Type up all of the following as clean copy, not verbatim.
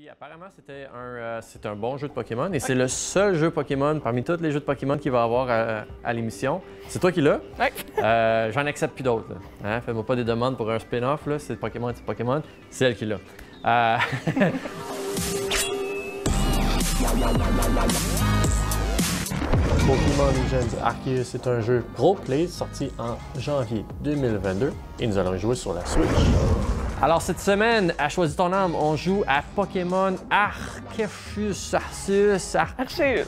Puis apparemment, c'est un bon jeu de Pokémon et c'est le seul jeu Pokémon parmi tous les jeux de Pokémon qu'il va y avoir à l'émission. C'est toi qui l'as? Oui. J'en accepte plus d'autres. Hein? Fais-moi pas des demandes pour un spin-off, là. C'est Pokémon, c'est elle qui l'a. Pokémon Legends Arceus est un jeu roleplay sorti en janvier 2022 et nous allons y jouer sur la Switch. Alors cette semaine, à Choisis ton âme, on joue à Pokémon Arceus. Ouais.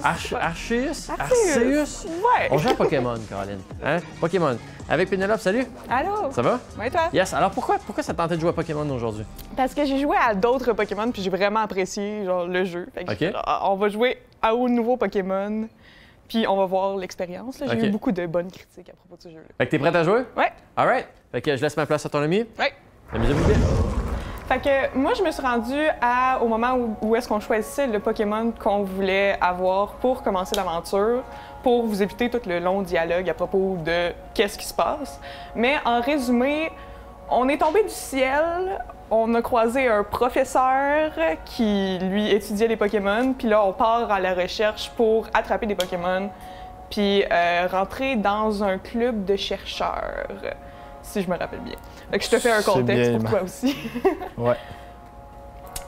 On joue à Pokémon, Caroline. Hein? Pokémon. Avec Pénélope, salut. Allô? Ça va? Oui, toi? Yes. Alors pourquoi ça tentait de jouer à Pokémon aujourd'hui? Parce que j'ai joué à d'autres Pokémon puis j'ai vraiment apprécié genre, le jeu. Fait que OK. j'ai dit, on va jouer au nouveau Pokémon puis on va voir l'expérience. J'ai OK. eu beaucoup de bonnes critiques à propos de ce jeu-là. Fait que t'es prête à jouer? Ouais. All right. Fait que je laisse ma place à ton ami. Ouais. Amusez-vous bien. Fait que moi, je me suis rendue au moment où est-ce qu'on choisissait le Pokémon qu'on voulait avoir pour commencer l'aventure, pour vous éviter tout le long dialogue à propos de qu'est-ce qui se passe. Mais en résumé, on est tombé du ciel, on a croisé un professeur qui, lui, étudiait les Pokémon, puis là, on part à la recherche pour attraper des Pokémon, puis rentrer dans un club de chercheurs, si je me rappelle bien. Fait que je te fais un contexte pour toi aussi. Ouais.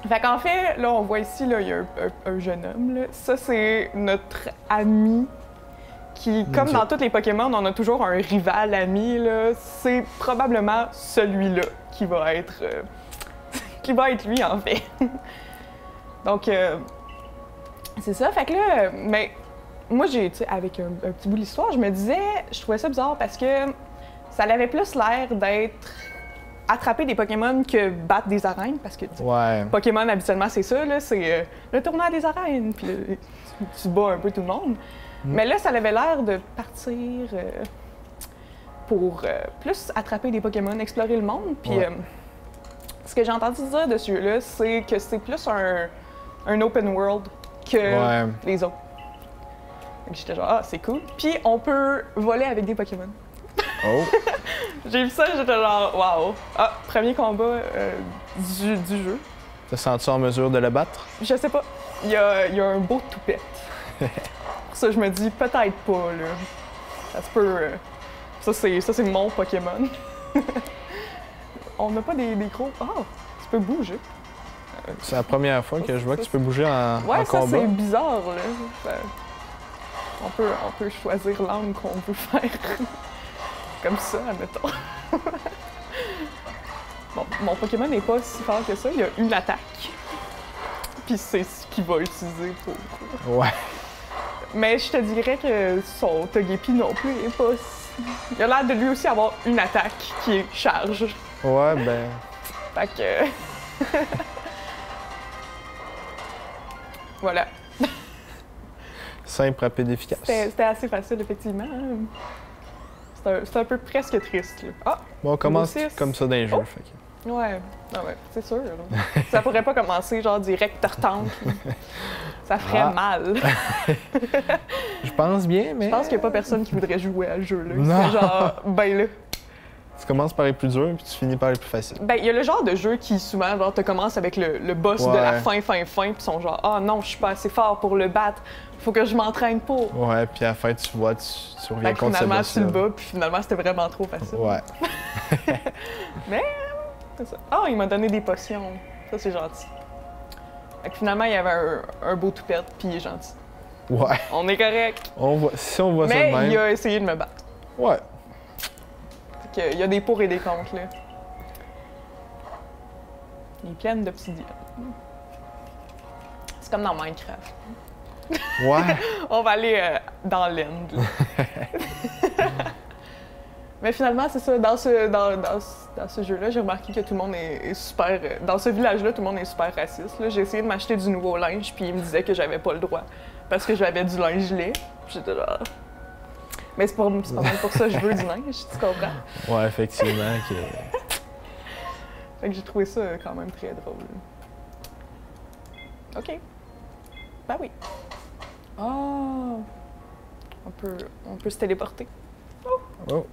Fait qu'en fait, là, on voit ici, là, il y a un jeune homme. Là. Ça, c'est notre ami qui, comme dans tous les Pokémon, on a toujours un rival ami. Là. C'est probablement celui-là qui va être lui, en fait. Donc, c'est ça. Fait que là, mais moi, j'ai, tu sais, avec un petit bout de l'histoire, je me disais, je trouvais ça bizarre parce que ça avait plus l'air d'être attraper des Pokémon que battre des arènes, parce que Pokémon, habituellement, c'est ça, là, c'est le tournoi des arènes, puis là, tu bats un peu tout le monde. Mais là, ça avait l'air de partir pour plus attraper des Pokémon, explorer le monde, puis ce que j'ai entendu dire de ce jeu-là, c'est que c'est plus un open world que les autres. Donc j'étais genre, ah, c'est cool. Puis on peut voler avec des Pokémon. Oh! J'ai vu ça, j'étais genre, waouh! Ah, premier combat du jeu. Te sens-tu en mesure de le battre? Je sais pas. Il y a un beau toupette. Pour ça, je me dis, peut-être pas, là. Ça se peut. Ça, c'est mon Pokémon. On n'a pas des gros. Ah! Tu peux bouger. C'est la première fois que je vois que tu peux bouger en ouais, ça, combat. c'est bizarre, là. On peut choisir l'angle qu'on veut faire. Comme ça, admettons. Bon, mon Pokémon n'est pas si fort que ça. Il a une attaque. Puis c'est ce qu'il va utiliser pour. Ouais. Mais je te dirais que son Togepi non plus n'est pas si... Il a l'air de lui aussi avoir une attaque qui est charge. Ouais, ben... Fait que... Voilà. Simple, rapide, efficace. C'était assez facile, effectivement. C'est un peu presque triste, là. Ah! Bon, on commence 6. comme ça dans les jeux, Oh. fait que... Ouais, ah ouais, c'est sûr. Là. Ça pourrait pas commencer genre direct tartante. Ça ferait mal. Je pense bien, mais... Je pense qu'il n'y a pas personne qui voudrait jouer à ce jeu-là. Non. C'est genre, ben là. Tu commences par les plus durs, puis tu finis par les plus faciles. Ben, il y a le genre de jeu qui souvent, genre, te commence avec le boss de la fin, puis ils sont genre, ah non, je suis pas assez fort pour le battre. Faut que je m'entraîne pour. Ouais, puis à la fin, tu vois, tu reviens Fait que contre ce finalement, boss-là. tu le bats, puis finalement, c'était vraiment trop facile. Ouais. Mais, c'est ça. Ah, il m'a donné des potions. Ça, c'est gentil. Fait que finalement, il y avait un beau toupette, puis il est gentil. Ouais. On est correct. Si on voit ça de Mais même... il a essayé de me battre. Ouais. Fait qu'il y a des pour et des contre, là. Il est plein d'obsidienne. C'est comme dans Minecraft. Ouais. On va aller dans l'end. Mais finalement, c'est ça. Dans ce jeu-là, j'ai remarqué que tout le monde est super... dans ce village-là, tout le monde est super raciste. J'ai essayé de m'acheter du nouveau linge, puis ils me disaient que j'avais pas le droit. Parce que j'avais du linge laid. J'étais là... Mais c'est pas mal pour ça que je veux du linge, tu comprends? Ouais, effectivement. Fait que j'ai trouvé ça quand même très drôle. OK. Ben oui. Oh! On peut se téléporter. Oh.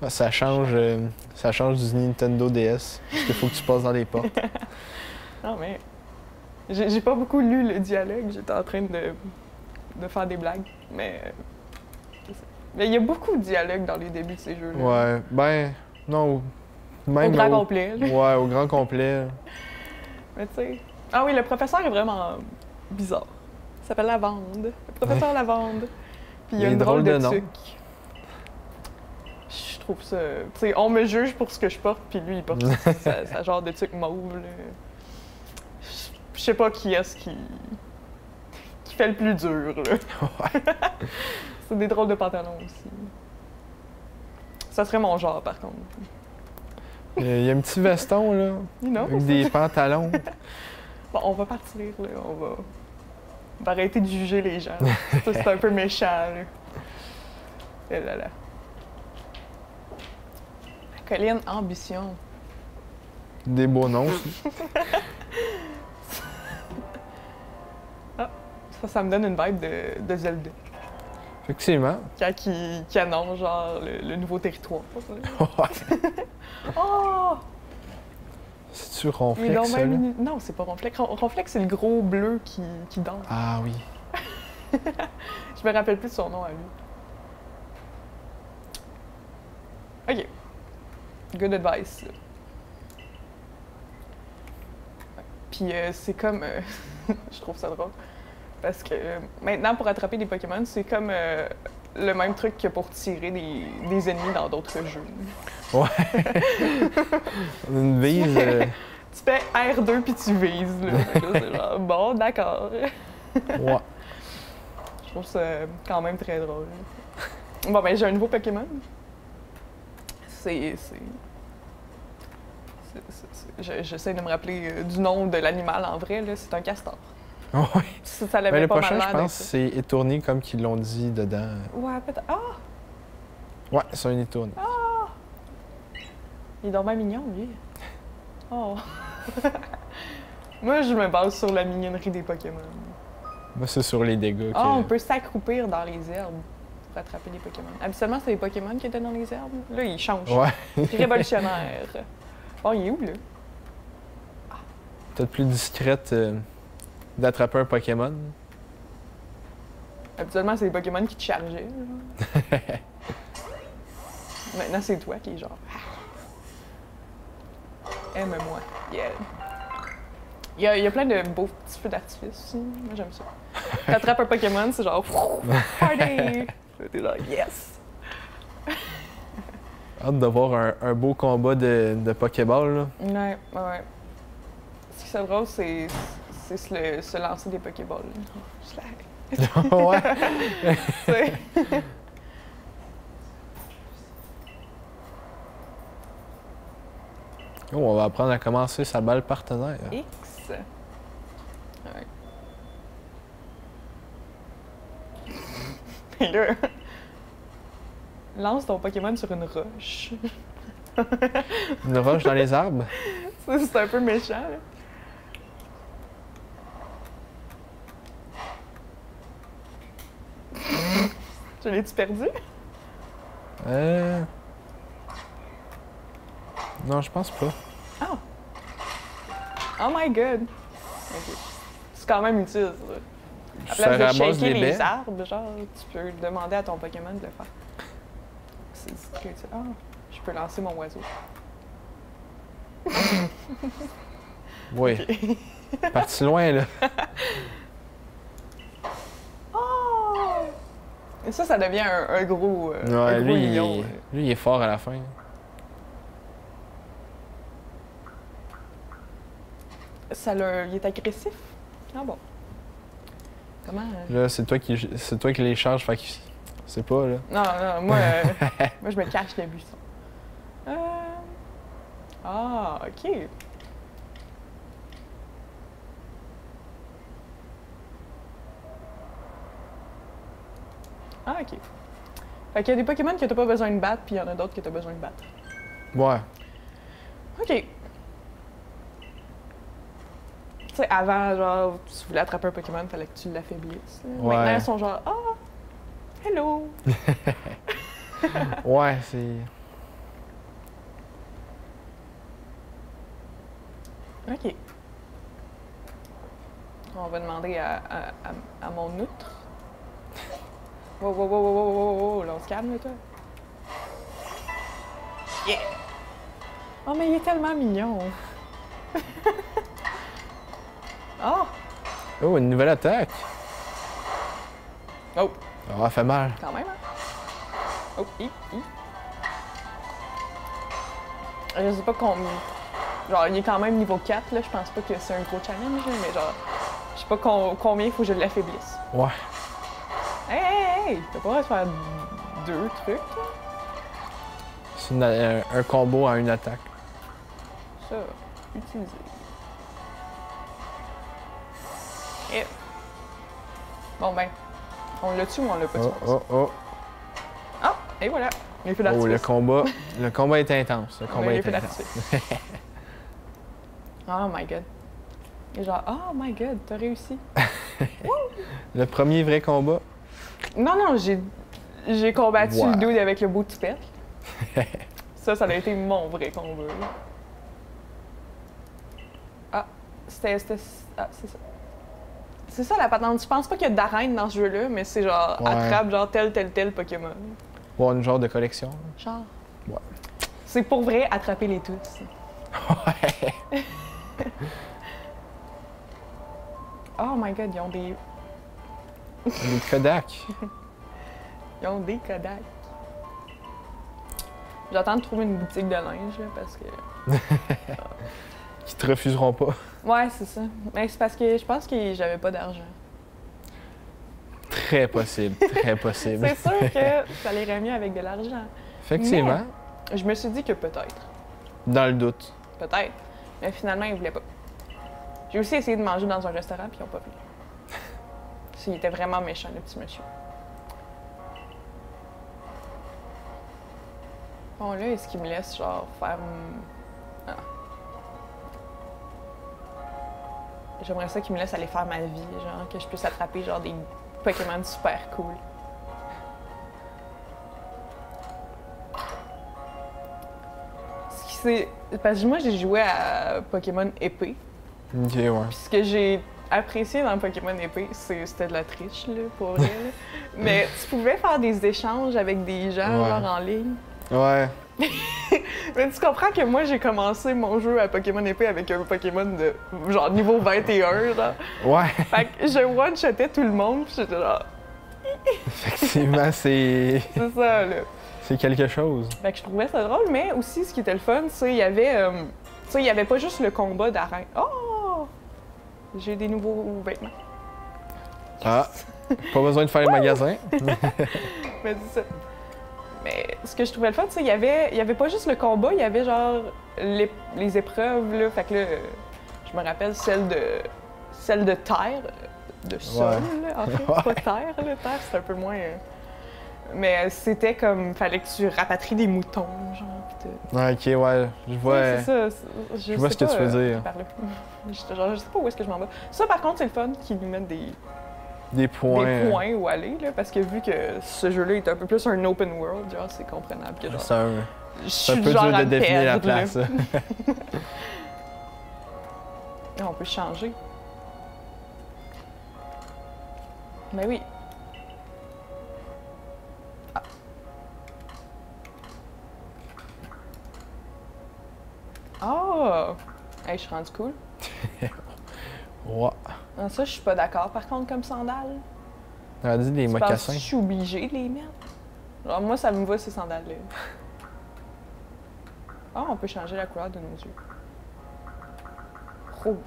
Ah, ça change du Nintendo DS. Parce qu'il faut que tu passes dans les portes. Non, mais J'ai pas beaucoup lu le dialogue, j'étais en train de faire des blagues, mais... c'est ça. Mais il y a beaucoup de dialogues dans les débuts de ces jeux-là. Ouais, ben, non. Au Même grand complet. là. Ouais, au grand complet. Mais tu sais... Ah oui, le professeur est vraiment bizarre. Il s'appelle Lavande. Le professeur Lavande. Puis il y a Il est une drôle drôle de de nom. tuque. Je trouve ça... Tu sais, on me juge pour ce que je porte, puis lui, il porte sa genre de tuque mauve, là. Je sais pas qui est-ce qui fait le plus dur, là. Ouais. C'est des drôles de pantalons aussi. Ça serait mon genre, par contre. Il y a un petit veston, là, Non? avec des pantalons. Bon, on va partir, là. On va arrêter de juger les gens. Ça, c'est un peu méchant, là. Et là là. La colline Ambition. Des beaux noms aussi. Ça me donne une vibe de Zelda. Effectivement. Quand qui annonce, genre, le nouveau territoire. Ouais. Oh! C'est-tu Mais Ronflex, non, ça, même là? non, c'est pas Ronflex. Ronflex, c'est le gros bleu qui danse. Ah oui. Je me rappelle plus de son nom à lui. OK. Good advice. Puis c'est comme... je trouve ça drôle. Parce que maintenant, pour attraper des Pokémon, c'est comme le même truc que pour tirer des ennemis dans d'autres jeux. Ouais. Une bise. Tu fais R2 puis tu vises. Là. Fait que là, c'est genre, bon, d'accord. Ouais. Je trouve ça quand même très drôle. Bon, ben, j'ai un nouveau Pokémon. J'essaie de me rappeler du nom de l'animal en vrai, là. C'est un castor. Ouais. Ça Ben, l'avait le pas prochain, mal je l'air pense, d'être c'est étourné comme qu'ils l'ont dit dedans. ça. Ouais, peut-être. Ah! Ouais, c'est un étourné. Il est dommage mignon, lui. Oh! Moi, je me base sur la mignonnerie des Pokémon. Moi, c'est sur les dégâts. Ah, on peut s'accroupir dans les herbes pour attraper les Pokémon. Habituellement, c'est les Pokémon qui étaient dans les herbes. Là, ils changent. Ouais. Révolutionnaire. Oh, il est où, là? Peut-être plus discrète d'attraper un Pokémon. Habituellement, c'est les Pokémon qui te chargeaient. genre. Maintenant, c'est toi qui est genre... Aime-moi. Yeah. Il y a plein de beaux petits feux d'artifice aussi. Moi, j'aime ça. T'attrapes un Pokémon, c'est genre... Party! T'es genre, yes! Hâte de voir un beau combat de Pokéball, là. Ouais, ouais. Ce qui est drôle, c'est se lancer des Pokéballs. Slag. Ouais. Tu sais. Oh, on va apprendre à commencer sa balle partenaire. X. Ouais. Et là, lance ton Pokémon sur une roche. Une roche dans les arbres. Ça, c'est un peu méchant, là. Tu l'as-tu perdu? Non, je pense pas. Oh! Oh my god! Ok. C'est quand même utile, ça. À Ça place de ramasse shaker les les baies. arbres, genre, tu peux demander à ton Pokémon de le faire. C'est que tu... Ah, je peux lancer mon oiseau. Oui. Parti loin, là. Oh! Et ça devient un gros, Ouais, un gros lui, lion. lui, il est fort à la fin. Il est agressif? Ah bon. Comment? Là, c'est toi qui les charges, fait que c'est pas, là. Non, non, moi, moi, je me cache le buisson. Ah, OK. Ah, OK. Fait qu'il y a des Pokémon que t'as pas besoin de battre, puis il y en a d'autres que t'as besoin de battre. Ouais. OK. Tu sais, avant, genre, tu voulais attraper un Pokémon, il fallait que tu l'affaiblisses. Ouais. Maintenant, ils sont genre, ah, hello! Ouais, c'est. OK. On va demander à mon outre. Wow, wow, wow, wow, wow, wow, wow, là, on se calme, là, toi. Yeah! Oh, mais il est tellement mignon! Oh! Oh, une nouvelle attaque. Oh! Oh, elle fait mal. Quand même, hein? Oh, Je sais pas combien. Genre, il est quand même niveau 4, là. Je pense pas que c'est un gros challenge, là, mais genre, je sais pas combien il faut que je l'affaiblisse. Ouais. Hey! T'as pas le droit de faire 2 trucs, là? C'est un combo à une attaque. Ça, utiliser. Et... Bon, ben, on l'a tué ou on l'a pas tué? Oh. Ah! Et voilà! Les feux Oh, d'artifice. le combat est intense. Le combat Les est feux intense. d'artifice. Oh my god. Et genre, oh my god, t'as réussi. Le premier vrai combat. Non, j'ai combattu Wow. le dude avec le bout de spectre. Ça a été mon vrai combat. Là. Ah, c'était... Ah, c'est ça. C'est ça la patente. Je pense pas qu'il y a d'arène dans ce jeu-là, mais c'est genre, Ouais. attrape genre tel Pokémon. Ou une genre de collection. là. Genre. Ouais. C'est pour vrai attraper les tous. Ouais. Oh my god, ils ont des... Des Kodak. Ils ont des Kodak. J'attends de trouver une boutique de linge, là, parce que... Qui te refuseront pas. Ouais, c'est ça. Mais c'est parce que je pense que j'avais pas d'argent. Très possible. Très possible. C'est sûr que ça irait mieux avec de l'argent. Effectivement. Je me suis dit que peut-être. Dans le doute. Peut-être. Mais finalement, ils voulaient pas. J'ai aussi essayé de manger dans un restaurant, puis ils ont pas voulu. Il était vraiment méchant, le petit monsieur. Bon, là, est-ce qu'il me laisse, genre, faire... Ah. J'aimerais ça qu'il me laisse aller faire ma vie, genre, que je puisse attraper, genre, des Pokémon super cool. Parce que moi, j'ai joué à Pokémon épée. Ok, ouais. Puis ce que j'ai apprécié dans Pokémon épée, c'était de la triche, là, pour vrai. Là. Mais tu pouvais faire des échanges avec des gens, Ouais. genre, en ligne. Ouais. Mais tu comprends que moi, j'ai commencé mon jeu à Pokémon épée avec un Pokémon de, genre, niveau 21, genre. Ouais. Fait que je one-shotais tout le monde, puis j'étais genre... Effectivement, c'est C'est ça, là. quelque chose. Fait que je trouvais ça drôle, mais aussi, ce qui était le fun, c'est qu'il y avait... tu sais, il y avait pas juste le combat d'arène. Oh! J'ai des nouveaux vêtements. Ah. Pas besoin de faire le magasin. Mais c'est ça. Mais ce que je trouvais le fun, tu sais, il y avait pas juste le combat, il y avait genre les épreuves, là. Fait que là, je me rappelle celle de terre, de sol, là, en fait. Pas terre, là. Terre, c'est un peu moins... Mais c'était comme, fallait que tu rapatries des moutons, genre, pis tout. Ouais, ok, ouais. Je vois. Ouais, c'est ça. Je vois ce que tu veux dire. Par là. Je sais pas où est-ce que je m'en vais. Ça, par contre, c'est le fun qu'ils nous mettent Des points. des points où aller, là, parce que vu que ce jeu-là est un peu plus un open world, genre, c'est comprenable que genre, C'est un, je c'est un suis peu genre dur à de définir la perdre, là. place. Ah, on peut changer. Ben oui. Oh! Hey, je suis rendue cool. Ouais. Non, ça, je suis pas d'accord, par contre, comme sandales. On a dit des Tu penses mocassins. que je suis obligée de les mettre? Genre, moi, ça me va, ces sandales-là. Ah, on peut changer la couleur de nos yeux. Rouge.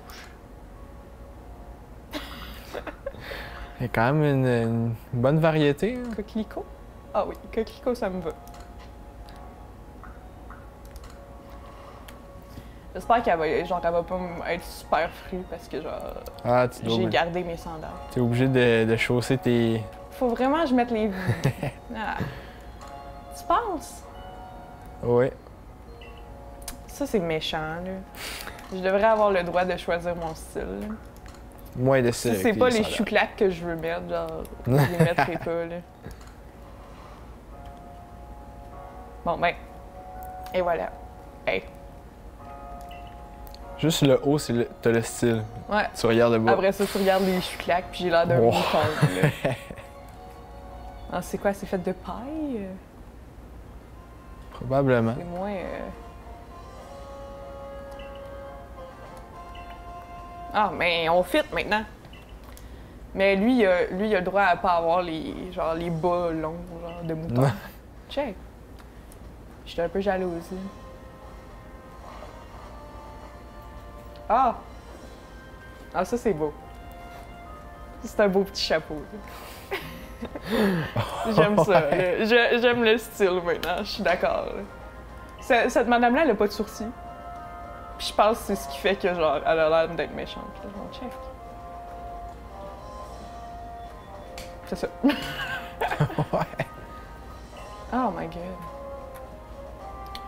Il y a quand même une bonne variété. Hein. Coquelicot? Ah oui, coquelicot, ça me va. J'espère qu'elle va, genre, elle va pas être super frue parce que, genre, Ah, tu dois. j'ai gardé mes sandales. T'es obligé de chausser tes. Faut vraiment que je mette les... Ah. Tu penses? Oui. Ça, c'est méchant, là. Je devrais avoir le droit de choisir mon style, là. Moins de Si ça. c'est pas les chouclaques que je veux mettre, genre, je les mettrai pas, là. Bon, ben. Et voilà. Hey. Juste le haut, t'as le style. Ouais. Tu regardes le bas. Après ça, tu regardes les cheveux claques, puis j'ai l'air d'un Wow. mouton, là. Ah, c'est quoi? C'est fait de paille? Probablement. C'est moins... Ah, mais on fit maintenant. Mais lui, il a le droit à pas avoir les bas longs, genre, de mouton. Ouais. Check. J'étais un peu jalouse. Là. Ah! Ah, ça, c'est beau. C'est un beau petit chapeau. là. J'aime ça. là. J'aime le style maintenant, je suis d'accord. là. Cette madame-là, elle a pas de sourcils. Puis je pense que c'est ce qui fait que, genre, elle a l'air d'être méchante. Là, genre, check. C'est ça. Ouais. Oh my god.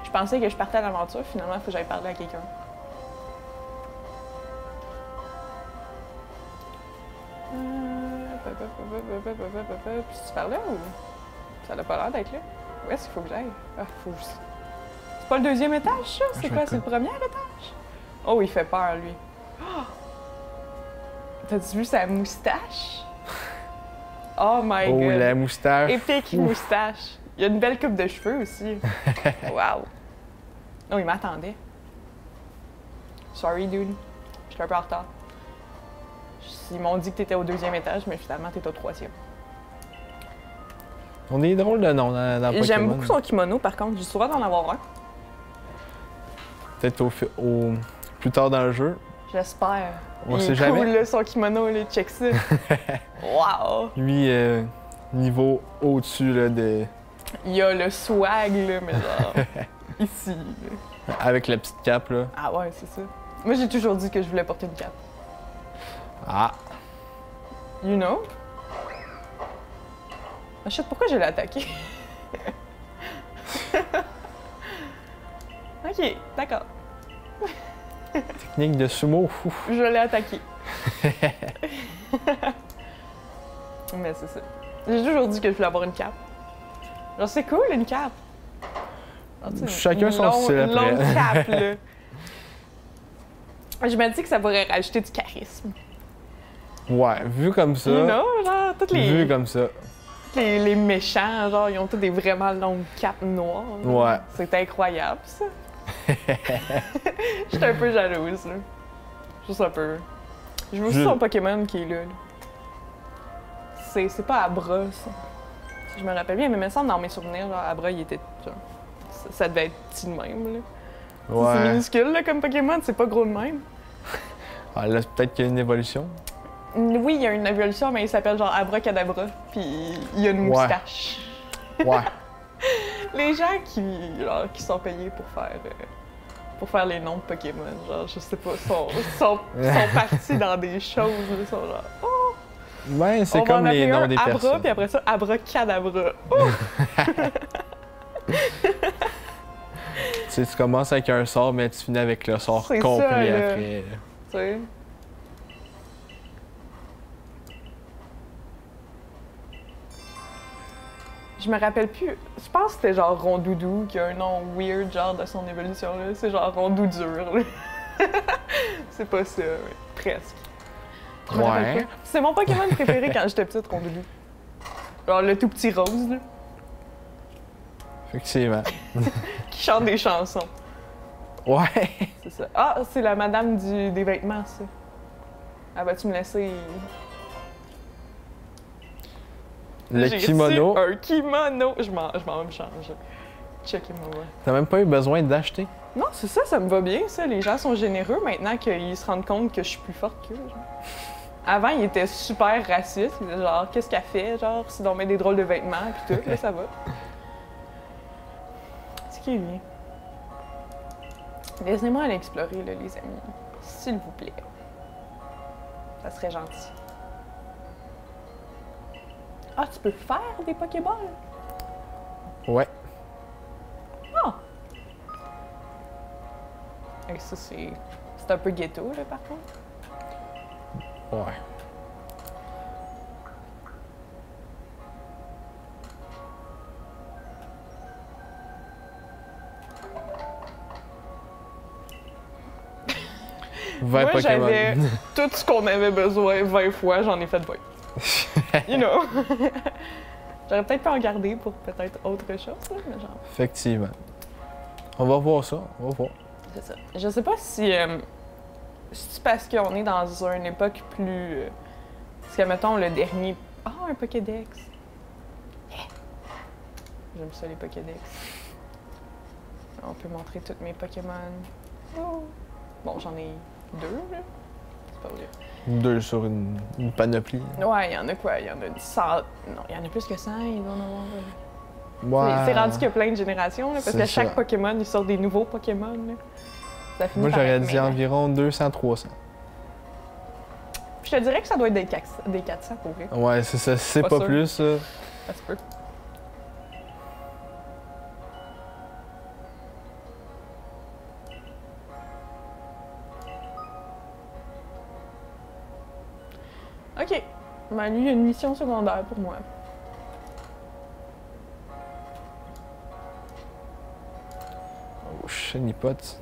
Je pensais que je partais à l'aventure, finalement, il faut que j'aille parler à quelqu'un. Puis tu parlais ou. Ça n'a pas l'air d'être là? Où est-ce qu'il faut que j'aille? Ah, faut que je... C'est pas le deuxième étage, ça? C'est je quoi? vais C'est le premier étage? Oh, il fait peur, lui. Oh! T'as-tu vu sa moustache? Oh my Oh, god. la moustache. Épique Ouf. moustache. Il y a une belle coupe de cheveux aussi. Wow. Oh, il m'attendait. Sorry, dude. J'étais un peu en retard. Ils m'ont dit que t'étais au deuxième étage, mais finalement, t'es au troisième. On est drôle de nom dans Pokémon. J'aime beaucoup son kimono, par contre. J'ai souvent d'en avoir un. Peut-être plus tard dans le jeu. J'espère. On Il sait est jamais. cool, là, son kimono, là. Check ça. Wow. Lui, niveau au-dessus là, de... Il y a le swag, là, mais genre... ici, là. avec la petite cape. Là. Ah ouais, c'est ça. Moi, j'ai toujours dit que je voulais porter une cape. Ah! You know? Ah, shit, pourquoi je l'ai attaqué? Ok, d'accord. Technique de sumo. Ouf. Je l'ai attaqué. Mais c'est ça. J'ai toujours dit que je voulais avoir une cape. Genre, c'est cool, une cape. Ah, tu sais, Chacun une son style une après. longue cape, là. Je me dis que ça pourrait rajouter du charisme. Ouais, vu comme ça. You know, genre, Vu comme ça. les méchants, genre, ils ont tous des vraiment longues capes noires. Ouais. C'est incroyable, ça. J'étais un peu jalouse, là. Juste un peu. Je veux aussi son Pokémon qui est là. C'est pas Abra, ça. Si je me rappelle bien, mais il me semble dans mes souvenirs, genre, Abra, il était. Genre, ça devait être petit de même, là. C'est Ouais. minuscule, là, comme Pokémon, c'est pas gros de même. Ah, là, peut-être qu'il y a une évolution. Oui, il y a une évolution, mais il s'appelle genre Abracadabra, puis il y a une Ouais. moustache. Ouais. Les gens qui sont payés pour faire les noms de Pokémon, genre, je sais pas, sont partis dans des choses, là, ils sont genre, oh, Ben, c'est on va en comme les appeler noms un des Abra, personnes. puis après ça, Abracadabra. Oh! Tu sais, tu commences avec un sort, mais tu finis avec le sort C'est complet ça, là. après. Tu sais. Je me rappelle plus. Je pense que c'était genre Rondoudou qui a un nom weird, genre de son évolution là. C'est genre Rondoudure. Là. C'est pas ça, mais presque. Je me rappelle Ouais. pas. C'est mon Pokémon préféré quand j'étais petite, Rondoudou. Genre le tout petit rose, là, Effectivement. qui chante des chansons. Ouais. C'est ça. Ah, c'est la madame des vêtements, ça. Ah, vas-tu me laisser. Le J'ai kimono. reçu un kimono. Je m'en vais me changer. Checkez-moi. T'as même pas eu besoin d'acheter. Non, c'est ça, ça me va bien, ça. Les gens sont généreux maintenant qu'ils se rendent compte que je suis plus forte qu'eux. genre. Avant, ils étaient super racistes. Ils disaient genre, qu'est-ce qu'elle fait? Genre, si on met des drôles de vêtements, puis tout, là, ça va. C'est qui est bien. Laissez-moi aller explorer, là, les amis. S'il vous plaît. Ça serait gentil. Ah, tu peux faire des Pokéballs? Ouais. Ah! Et ça, c'est un peu ghetto, là, par contre. Ouais. 20 Moi, Pokémon. j'avais tout ce qu'on avait besoin 20 fois, j'en ai fait 20. You know? J'aurais peut-être pu en garder pour peut-être autre chose, là, mais genre... Effectivement. On va voir ça, on va voir. C'est ça. Je sais pas si... c'est parce qu'on est dans une époque plus... parce que, mettons, le dernier... Ah, un Pokédex! Yeah. J'aime ça, les Pokédex. On peut montrer tous mes Pokémon. Oh. Bon, j'en ai 2, là. C'est pas vrai. 2 sur une panoplie. Ouais, il y en a quoi? Il y en a 100... Non, il y en a plus que 100, il doit en avoir... Ouais. C'est rendu qu'il y a plein de générations, là, parce C'est que chaque ça. Pokémon, il sort des nouveaux Pokémon, là. Ça finit Moi, par j'aurais être dit mêlant. environ 200-300. Je te dirais que ça doit être des 400 pour vrai. Ouais, c'est ça. Si c'est Pas pas sûr. plus, ça. Ça se peut. OK. Ben, lui, il y a une mission secondaire pour moi. Oh, shiny pot.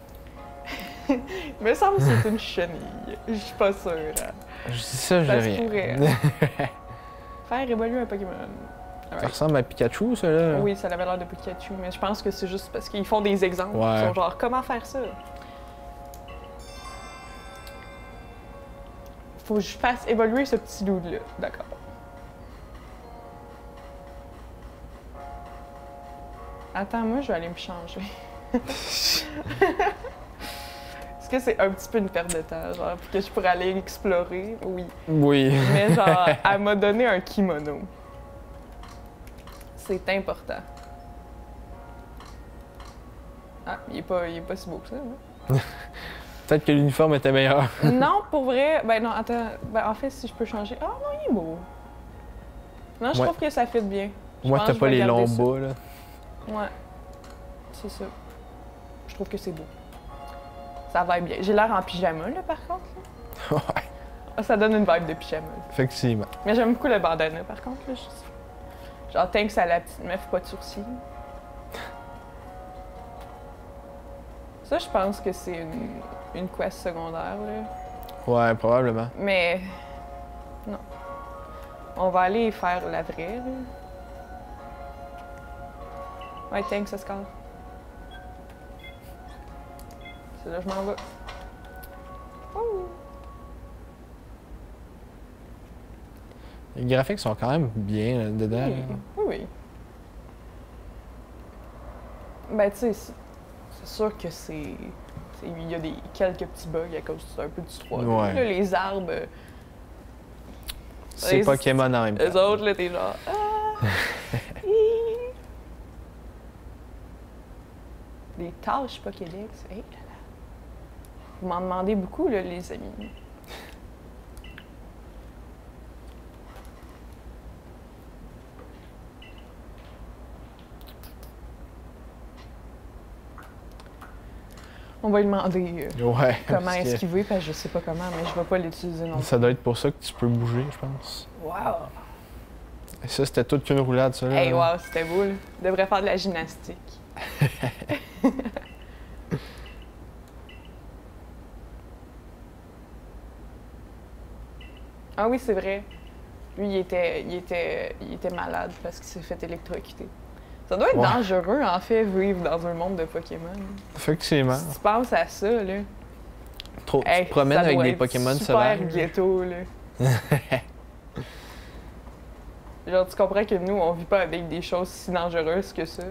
Il me semble que c'est une chenille. Je suis pas sûre. Hein. Je dis ça, j'ai Ça se rien. pourrait. Faire évoluer un Pokémon. Ça Alright. ressemble à Pikachu, ça, là. Oui, ça avait l'air de Pikachu, mais je pense que c'est juste parce qu'ils font des exemples. Ouais. Ils sont genre, comment faire ça? Faut que je fasse évoluer ce petit dude-là. D'accord. Attends, moi, je vais aller me changer. Est-ce que c'est un petit peu une perte de temps, genre, puis que je pourrais aller explorer? Oui. Oui. Mais genre, elle m'a donné un kimono. C'est important. Ah, il est pas si beau que ça, hein? Peut-être que l'uniforme était meilleur. Non, pour vrai, ben non, attends. Ben en fait, si je peux changer... Ah non, il est beau. Non, je Ouais. trouve que ça fit bien. Je Moi, pense t'as que je pas vais les garder longs ça. bas, là. Ouais. C'est ça. Je trouve que c'est beau. Ça va bien. J'ai l'air en pyjama, là, par contre. Là. Ouais, Ça donne une vibe de pyjama. effectivement. Mais j'aime beaucoup le bandana, par contre. Là. Genre, thanks à la petite meuf, pas de sourcils. Ça, je pense que c'est une quest secondaire, là. Ouais, probablement. Mais... non. On va aller faire la vraie, là. Ouais, thanks, Oscar. C'est là que je m'en vais. Ouh. Les graphiques sont quand même bien là, dedans. Oui, là. oui, oui. Ben, tu sais, c'est sûr que il y a quelques petits bugs à cause un peu du 3D. Ouais. Là, les arbres, C'est les- Pokémon en même eux temps. autres, là, t'es genre... Ah! Des tâches Pokédex. Hey, là, là. Vous m'en demandez beaucoup, là, les amis. On va lui demander Ouais. comment parce que esquiver, parce que je sais pas comment, mais je vais pas l'utiliser non plus. ça doit être pour ça que tu peux bouger, je pense. Wow! Et ça, c'était toute qu'une roulade, ça. Là. Hey, wow, c'était beau, là. Je devrais faire de la gymnastique. Ah oui, c'est vrai. Lui, il était malade parce qu'il s'est fait électrocuter. Ça doit être Ouais. dangereux, en fait, vivre dans un monde de Pokémon. Effectivement. Si tu penses à ça, là. Trop, tu Hey, te promènes ça avec doit des être Pokémon super sauvages. ghetto, là. Genre, tu comprends que nous, on vit pas avec des choses si dangereuses que ça. là.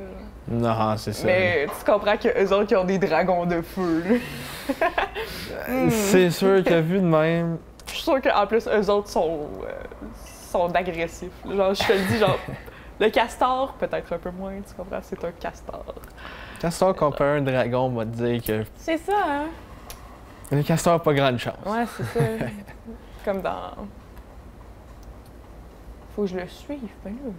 Non, c'est ça. Mais tu comprends que eux autres, qui ont des dragons de feu, là. C'est sûr que vu de même. Je suis sûre qu'en plus, eux autres sont agressifs. là. Genre, je te le dis, genre, le castor, peut-être un peu moins, tu comprends? C'est un castor. Castor comparé à un dragon, on va te dire que C'est ça, hein? le castor a pas grande chance. Ouais, c'est ça. Comme dans... Faut que je le suive, ben là.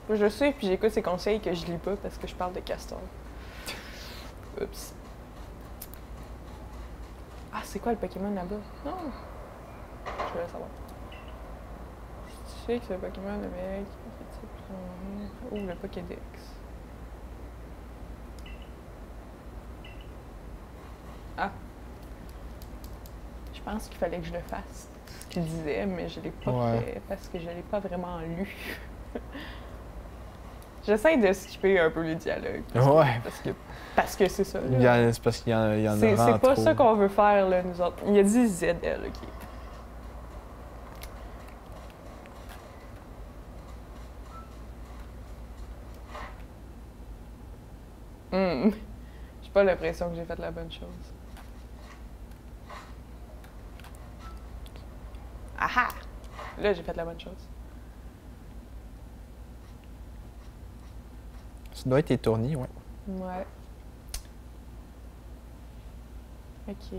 Faut que je le suive, puis j'écoute ses conseils que je lis pas parce que je parle de castor. Oups. Ah, c'est quoi le Pokémon là-bas? Non! Je veux savoir. Tu sais que c'est le Pokémon avec... Oh, le Pokédex. Ah. pense qu'il fallait que je le fasse. Ce qu'il disait, mais je l'ai pas fait parce que je l'ai pas vraiment lu. J'essaie de skipper un peu les dialogues. Parce que c'est ça. C'est parce qu'il y en a C'est vraiment pas trop. ça qu'on veut faire, là, nous autres. Il a dit ZL, OK. J'ai pas l'impression que j'ai fait la bonne chose. Aha! Là, j'ai fait la bonne chose. Ça doit être étourni, ouais. Ouais. OK.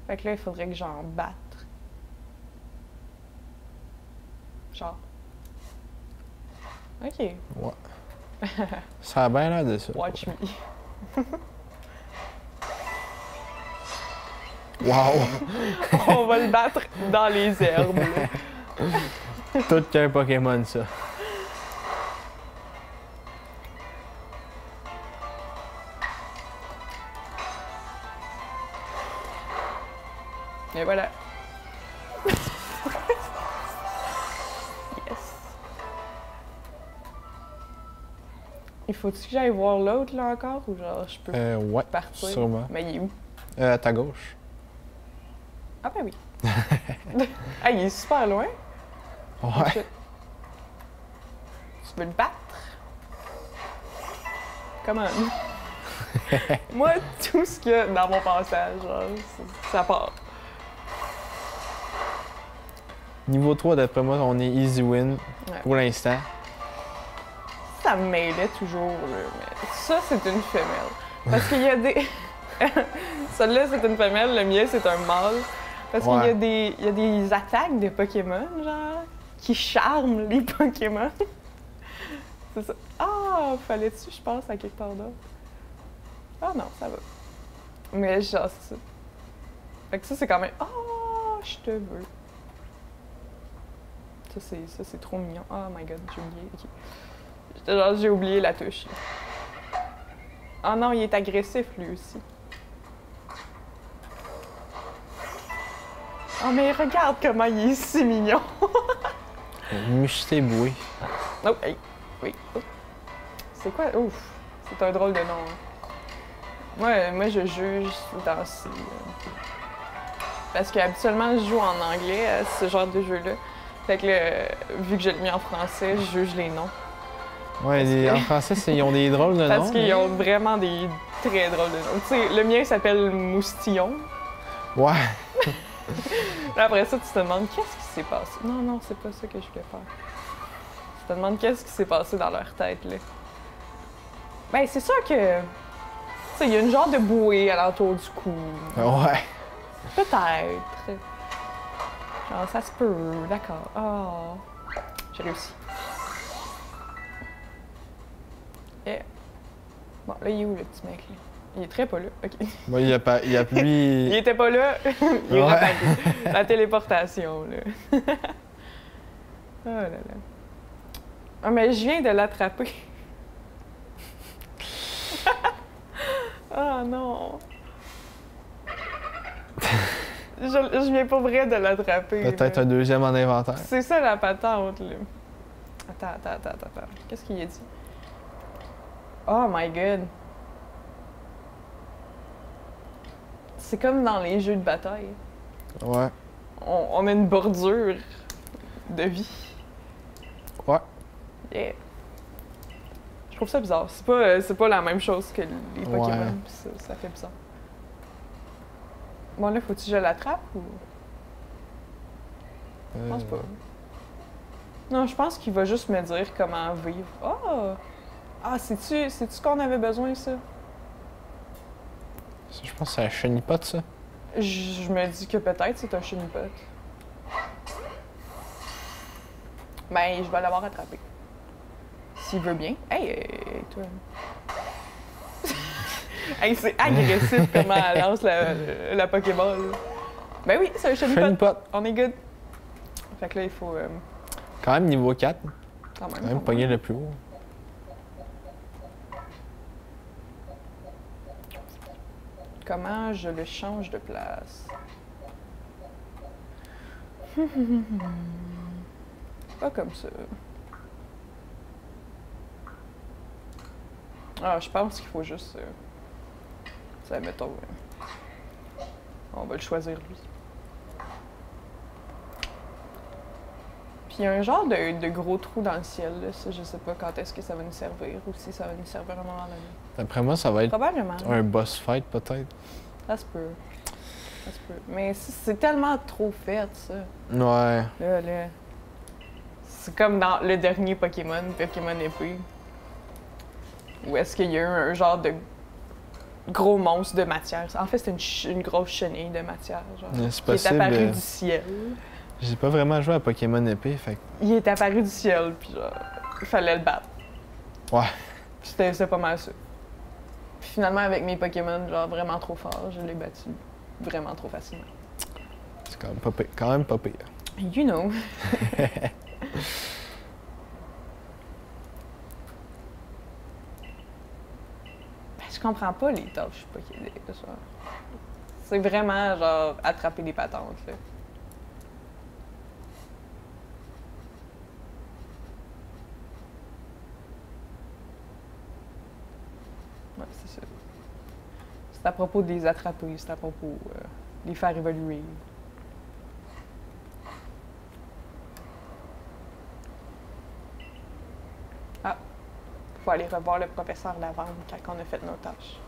Fait que là, il faudrait que j'en batte. Genre. OK. Ouais. Ça a bien l'air de ça. Watch me. Wow! On va le battre dans les herbes. Là. Tout qu'un Pokémon, ça. Et voilà. Yes. Il faut-tu que j'aille voir l'autre là encore ou genre je peux Ouais, partir? sûrement. Mais il est où? À ta gauche. Ah ben oui. Ah, il est super loin. Ouais. Tu veux le battre? Comment? Moi, tout ce qu'il y a dans mon passage, genre, ça part. Niveau 3, d'après moi, on est easy win pour l'instant. Ça m'aidait toujours, là. Mais ça, c'est une femelle. Parce qu'il y a des... Celle-là, c'est une femelle, le mien, c'est un mâle. Parce qu'il y a des attaques de Pokémon, genre, qui charment les Pokémon. C'est ça. Ah, fallait-tu, je pense, à quelque part d'autre? Ah non, ça va. Mais genre, c'est ça. Fait que ça, c'est quand même... Ah, je te veux. Ça, c'est trop mignon. Oh my god, j'ai oublié. OK. Genre, j'ai oublié la touche. Ah non, il est agressif, lui aussi. Oh, mais regarde comment il est si mignon! Musté boué. Oh, hey, oui. Oh. C'est quoi? Ouf, c'est un drôle de nom. Hein. Moi, je juge dans ces... Parce qu'habituellement, je joue en anglais à ce genre de jeu-là. Fait que là, vu que je l'ai mis en français, je juge les noms. Ouais, en français, ils ont des drôles de noms. Parce qu'ils ont vraiment des très drôles de noms. Tu sais, le mien s'appelle Moustillon. Ouais. Après ça, tu te demandes qu'est-ce qui s'est passé. Non, non, c'est pas ça que je voulais faire. Tu te demandes qu'est-ce qui s'est passé dans leur tête, là. Ben, c'est sûr que... Tu sais, il y a une genre de bouée alentour du cou. Ouais. Peut-être. Genre, ça se peut, d'accord. Ah, j'ai réussi. Et... Bon, là, il est où, le petit mec, là? Il est très pas là, OK. Bon, il a plus... Il était pas là, il est reparu. La téléportation, là. Oh là là. Ah, mais je viens de l'attraper. Ah non. Je viens pas vrai de l'attraper. Peut-être là. un deuxième en inventaire. C'est ça la patente, là. Attends. Qu'est-ce qu'il a dit? Oh my god. C'est comme dans les jeux de bataille. Ouais. On a une bordure de vie. Ouais. Yeah. Je trouve ça bizarre. C'est pas la même chose que les Pokémon. Ouais. Ça fait bizarre. Bon, là, faut-tu que je l'attrape ou... Je pense pas. Non, je pense qu'il va juste me dire comment vivre. Oh! Ah, c'est-tu ce qu'on avait besoin, ça? Je pense que c'est un chenipot, ça. Je me dis que peut-être c'est un chenipot. Ben, je vais l'avoir attrapé. S'il veut bien. Hey, toi. Hey, c'est agressif comment elle lance la Pokéball. Ben oui, c'est un chenipot. Chenipot. On est good. Fait que là, il faut... Quand même niveau 4. quand Quand même pogné le plus haut. Comment je le change de place? Pas comme ça. Ah, je pense qu'il faut juste... ça, mettons... on va le choisir, lui. Puis il y a un genre de gros trou dans le ciel, là. Ça, je sais pas quand est-ce que ça va nous servir ou si ça va nous servir à un moment donné. D'après moi, ça va être Probablement. un boss fight, peut-être. Ça se peut. Ça se peut. Mais c'est tellement trop fait, ça. Ouais. Là. C'est comme dans le dernier Pokémon, Pokémon épée. Où est-ce qu'il y a eu un genre de gros monstre de matière. En fait, c'était une grosse chenille de matière, genre. C'est qui est possible. apparu du ciel. J'ai pas vraiment joué à Pokémon épée, fait que... Il est apparu du ciel, puis genre, il fallait le battre. Ouais. C'était pas mal ça. Puis finalement, avec mes Pokémon, genre vraiment trop forts, je l'ai battu vraiment trop facilement. C'est quand même pas pire. You know. Je comprends pas les tâches Pokédex. C'est vraiment genre attraper des patentes, là. Ouais, c'est ça. C'est à propos de les attraper, c'est à propos de les faire évoluer. Ah! Faut aller revoir le professeur Lavande quand on a fait nos tâches.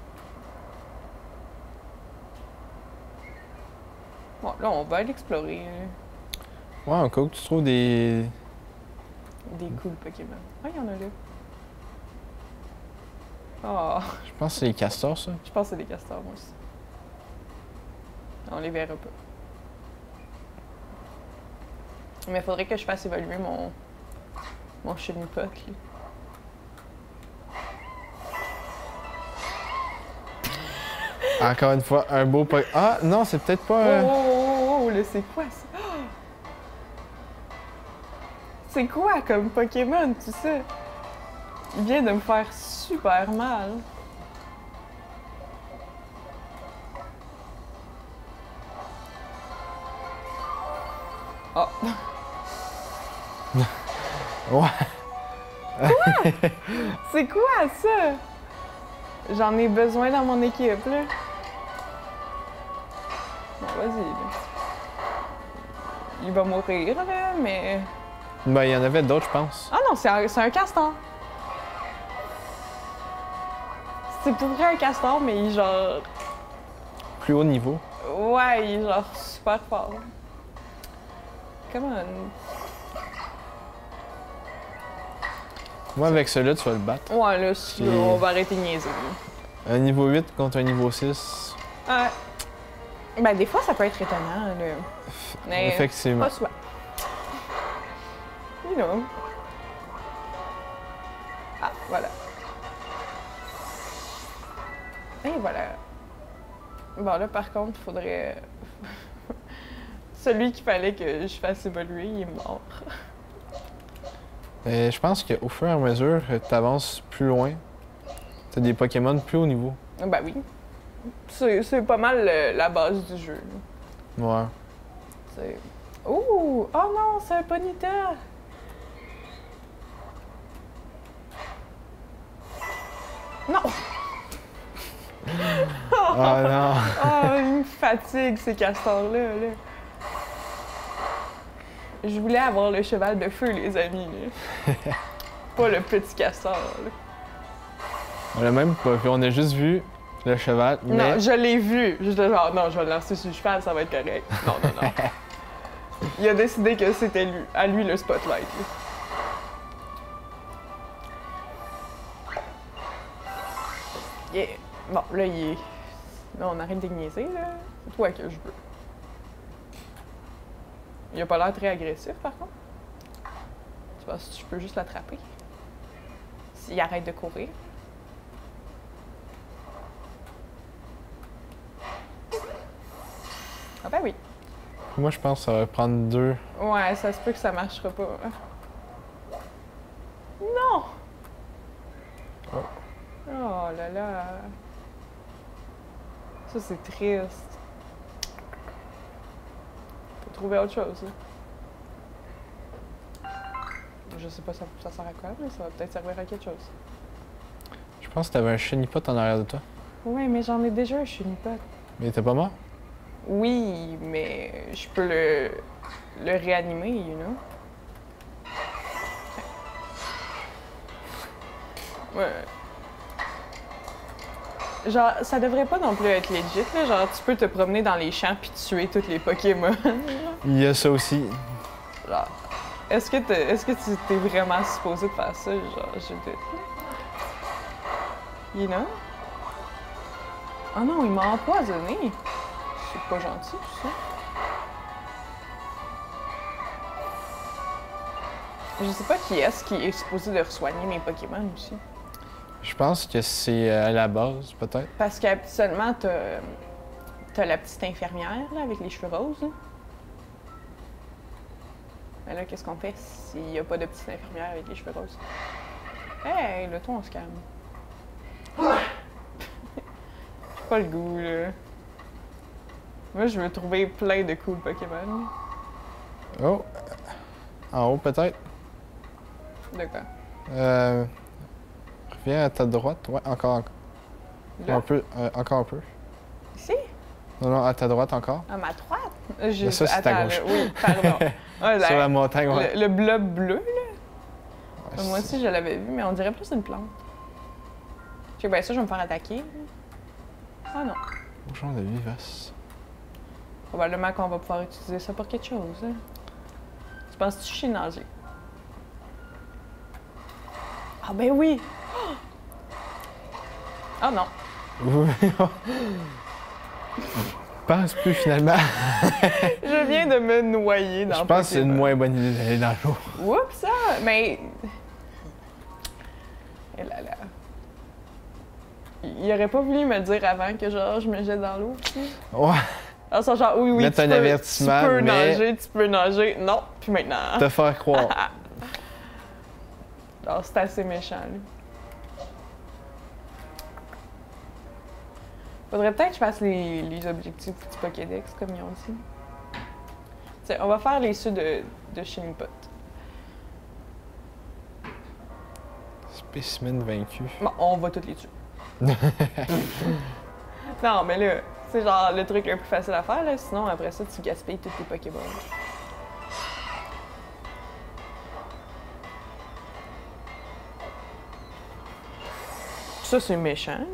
Bon, là, on va aller explorer Ouais, en cas où tu trouves des... des cool Pokémon. Ah, il y en a là. Oh, Je pense que c'est les castors, ça. je pense que c'est des castors, moi aussi. On les verra pas. Mais il faudrait que je fasse évoluer mon Chenipoc, là. Encore une fois, un beau Pokémon. Ah, non, c'est peut-être pas... Oh, là, c'est quoi ça? C'est quoi comme Pokémon, tu sais? Il vient de me faire super mal. Oh. Ouais. C'est quoi ça? J'en ai besoin dans mon équipe, là. Bon, vas-y, là. Il va mourir, là, mais... Ben, il y en avait d'autres, je pense. Ah non, c'est un castor. C'est pour vrai un castor, mais il est genre... Plus haut niveau. Ouais, il est genre super fort. Come on. Moi, avec celui-là, tu vas le battre. Ouais, là, Puis- on va arrêter de niaiser, là. Un niveau 8 contre un niveau 6. Ouais. Ben, des fois, ça peut être étonnant, là. Mais Effectivement. pas souvent. You know. Ah, voilà. Et voilà. Bon, là, par contre, il faudrait... Celui qu'il fallait que je fasse évoluer, il est mort. Je pense qu'au fur et à mesure que tu avances plus loin, tu as des Pokémon plus haut niveau. Ben oui. C'est pas mal la base du jeu, là. Ouais. C'est... Ouh! Oh non, c'est un Ponyta! Non! Ah non! Oh, il me fatigue, ces castors-là, là. Je voulais avoir le cheval de feu, les amis, là. Pas le petit castor, là. On l'a même pas vu, on a juste vu le cheval, mais... Non, je l'ai vu. J'étais genre, non, je vais le lancer sur le cheval, ça va être correct. Non, non, non. Il a décidé que c'était lui, à lui le spotlight, là. Yeah. Bon, là, il est... Là, on arrête de niaiser, là. C'est toi que je veux. Il a pas l'air très agressif, par contre. Tu penses que je peux juste l'attraper? S'il arrête de courir. Ah ben oui. Moi, je pense que ça va prendre 2. Ouais, ça se peut que ça marchera pas. Non! Oh là là. Ça, c'est triste. Faut trouver autre chose. Là. Je sais pas ça sert à quoi, mais ça va peut-être servir à quelque chose. Je pense que t'avais un chenipot en arrière de toi. Oui, mais j'en ai déjà un chenipot. Mais il était pas mort? Oui, mais je peux le réanimer, you know? Ouais. Genre, ça devrait pas non plus être legit, là. Genre, tu peux te promener dans les champs puis tuer tous les Pokémon. Il y a ça aussi. Genre, est-ce que tu t'es vraiment supposé de faire ça? Genre, je doute. You know? Oh non, il m'a empoisonné. C'est pas gentil, tout ça. Je sais pas qui est-ce qui est supposé de soigner mes Pokémon aussi. Je pense que c'est à la base, peut-être. Parce qu'habituellement, t'as la petite infirmière, là, avec les cheveux roses. Là. Mais là, qu'est-ce qu'on fait s'il n'y a pas de petite infirmière avec les cheveux roses? Hey, là, toi, on se calme. J'ai pas le goût, là. Moi, je veux trouver plein de cool Pokémon. Oh! En haut, peut-être? De quoi? Reviens à ta droite. Ouais, encore. Là? Un peu. Encore un peu. Ici? Non, à ta droite encore. À ma droite? Mais ça, c'est à gauche. Là, oui, pardon. Ah, Sur la montagne, ouais. Le blob bleu, là? Ouais, Moi aussi, je l'avais vu, mais on dirait plus une plante. Je sais, ben ça, je vais me faire attaquer. Ah non. Bonjour de vivace. Probablement qu'on va pouvoir utiliser ça pour quelque chose. Hein. Tu penses que je suis nager? Ah ben oui! Ah non. Pense plus finalement. Je viens de me noyer dans Je pense que c'est une Pokémon. moins bonne idée d'aller dans l'eau. Oups, ça! Mais. Eh là là. Il aurait pas voulu me dire avant que genre je me jette dans l'eau. Ouais. Ah, ça, genre, oui, Mettre un avertissement, tu peux mais- nager, tu peux nager. Non, puis maintenant. Te faire croire. Alors, c'est assez méchant, lui. Faudrait peut-être que je fasse les objectifs du Pokédex, comme ils ont dit. Tiens, on va faire les ceux de Shinpot. Spécimen vaincu. Bon, on va tous les tuer. Non, mais là, c'est genre le truc le plus facile à faire, là. Sinon, après ça, tu gaspilles tous tes Pokéballs. Ça, c'est méchant. Hein?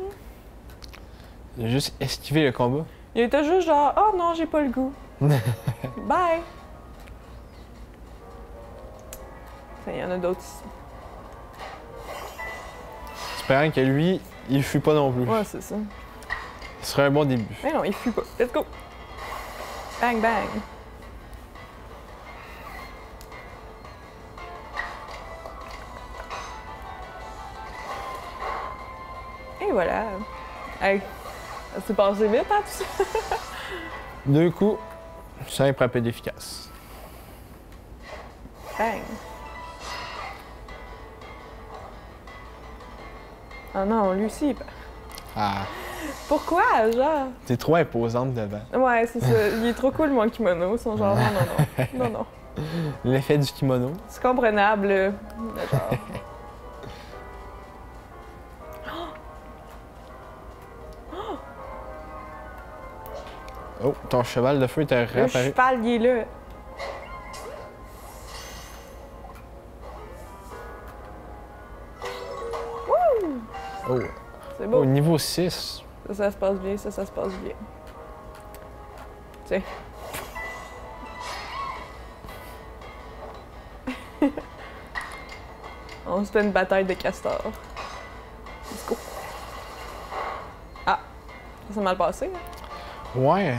Il a juste esquivé le combat. Il était juste genre, oh non, j'ai pas le goût. Bye! Il y en a d'autres ici. Espérant que lui, il fuit pas non plus. Ouais, c'est ça. Ce serait un bon début. Mais non, il fuit pas. Let's go! Bang, bang! Et voilà. Hey, ça s'est passé vite, hein, tout ça? 2 coups, simple, rapide, efficace. Bang! Oh non, lui aussi. Ah, Pourquoi, genre? t'es trop imposante devant. Ouais, c'est ça. Il est trop cool, mon kimono. Ils sont genre, non, non, non. Non, non. L'effet du kimono. C'est comprenable, là. Genre. Oh, ton cheval de feu était Le réapparu. cheval, il est là. Oh. C'est Oh, beau. niveau 6. Ça se passe bien, ça se passe bien. Tiens. On se fait une bataille de castors. Let's go. Ah, ça s'est mal passé. Hein? Ouais.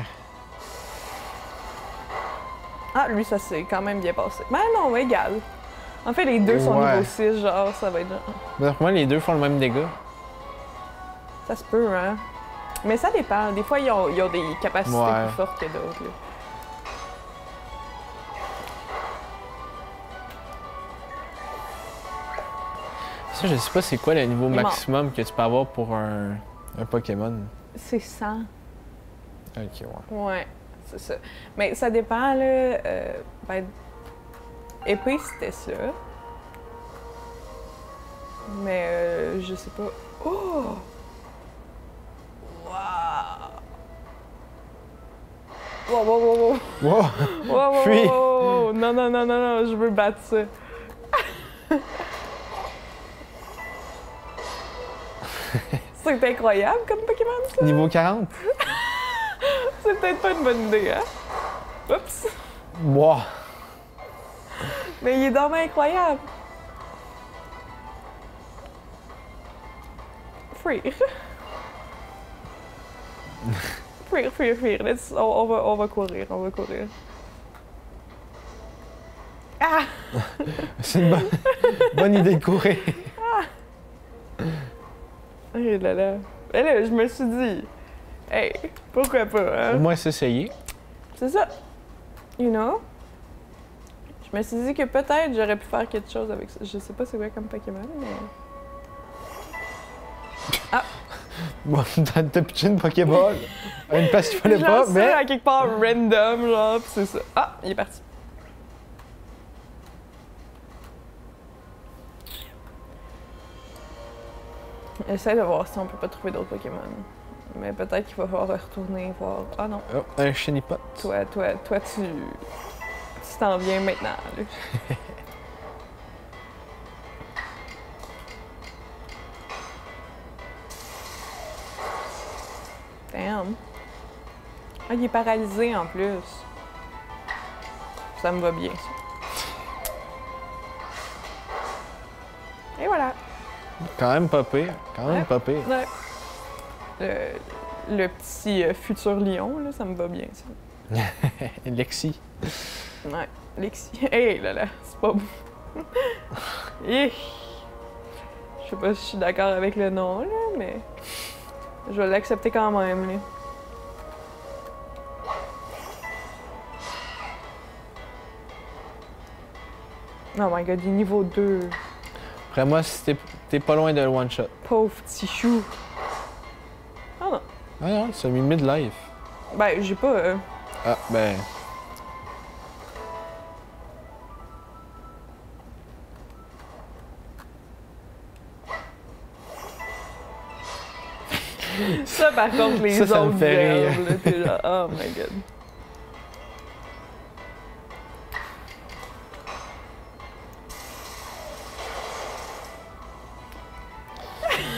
Ah, lui, ça s'est quand même bien passé. Ben non, égal. En fait, les deux sont Ouais. niveau 6, genre, ça va être... Mais pour moi, les deux font le même dégât. Ça se peut, hein? Mais ça dépend. Des fois, ils ont des capacités Ouais. plus fortes que d'autres. là. Ça, je sais pas c'est quoi le niveau Il est mort. maximum que tu peux avoir pour un Pokémon. C'est 100. Ok, ouais. Ouais, c'est ça. Mais ça dépend, là. Ben, épée, c'était ça. Mais je sais pas. Oh! Wow! Wow, wow, wow, wow! Wow! Wow, wow, Puis- wow, wow. Non, non, non, non, non, je veux battre ça. C'est incroyable comme Pokémon, ça! Niveau 40? C'est peut-être pas une bonne idée, hein? Oups! Wow! Mais il est vraiment incroyable! Free. Free. On va courir, on va courir. Ah! C'est une bonne idée de courir. Eh là là. Et là, je me suis dit, hey, pourquoi pas, Au hein? moins s'essayer. C'est ça. You know? Je me suis dit que peut-être j'aurais pu faire quelque chose avec ça. Je sais pas c'est quoi comme Pokémon, mais... Bon, t'as pitché une Pokéball à une place qu'il fallait Je pas, lance mais. ça à quelque part random, genre, pis c'est ça. Ah, il est parti. Essaye de voir si on peut pas trouver d'autres Pokémon. Mais peut-être qu'il va falloir retourner voir. Ah non, Oh, un Shenipot. toi, tu t'en viens maintenant, là. Damn. Ah, il est paralysé en plus. Ça me va bien, ça. Et voilà. Quand même pas pire. Quand même Ouais. pas pire. Ouais. Le petit futur lion, là, ça me va bien, ça. Lexi. Ouais, Lexi. Hé là là, c'est pas beau. Je sais pas si je suis d'accord avec le nom, là, mais je vais l'accepter quand même, là. Oh my god, il est niveau 2. Après moi, si t'es pas loin de le one-shot. Pauvre petit chou. Ah non. Ah non, tu as mis mid-life. Ben, j'ai pas. Ah, ben. Ça, par contre, les Ça me autres fait rire. verbes, là, t'es genre, oh my god.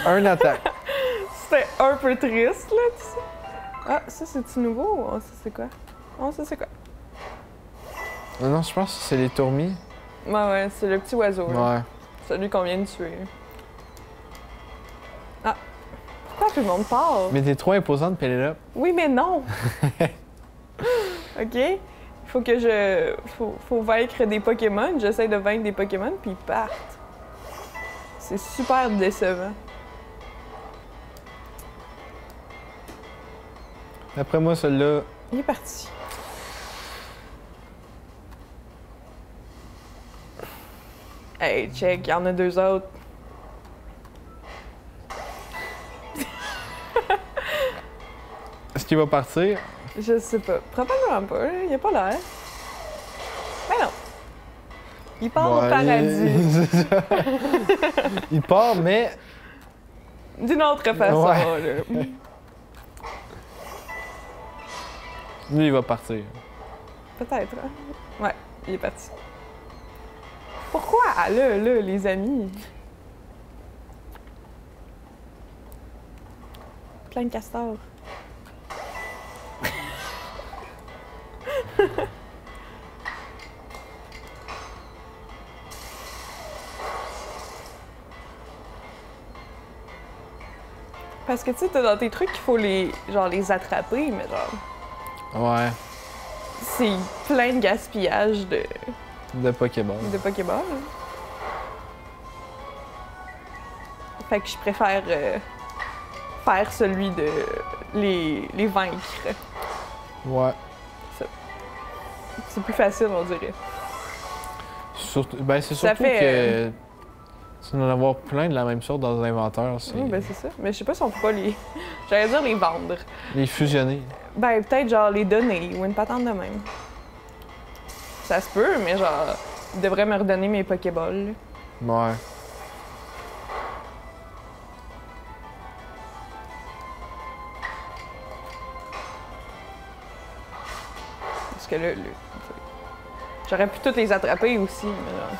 Un attaque. C'était un peu triste, là, tu sais. Ah, ça, c'est-tu nouveau? Oh, ça, c'est quoi? Oh, ça, c'est quoi? Non, non, je pense que c'est les tourmis. Ouais, c'est le petit oiseau, là. Ouais. Celui qu'on vient de tuer. Ah. Pourquoi tout le monde part? Mais t'es trop imposante, Pénélope. Oui, mais non! OK? Il faut que faut vaincre des Pokémon. J'essaie de vaincre des Pokémon, puis ils partent. C'est super décevant. D'après moi, celui-là. Il est parti. Hey, check, il y en a deux autres. Est-ce qu'il va partir? Je sais pas. Probablement pas, il a pas l'air. Mais non. Il part au Bon, paradis. c'est ça. Il part, mais. D'une autre façon, Ouais. là. Lui, il va partir. Peut-être, hein? Ouais, il est parti. Pourquoi? Ah, là, les amis. Plein de castors. Parce que tu sais, t'as dans tes trucs qu'il faut les attraper, mais genre, Ouais. c'est plein de gaspillage De Pokéball. de Pokéball. Hein. Fait que je préfère faire celui de les vaincre. Ouais. C'est plus facile, on dirait. Surtout, ben, c'est Ça surtout fait, que Tu dois en avoir plein de la même sorte dans l'inventaire. Oui, ben c'est ça. Mais je sais pas si on peut pas les. J'allais dire les vendre. Les fusionner. Ben, peut-être genre les donner ou une patente de même. Ça se peut, mais genre, ils devraient me redonner mes Pokéballs. Ouais. Parce que là, j'aurais pu toutes les attraper aussi, mais genre.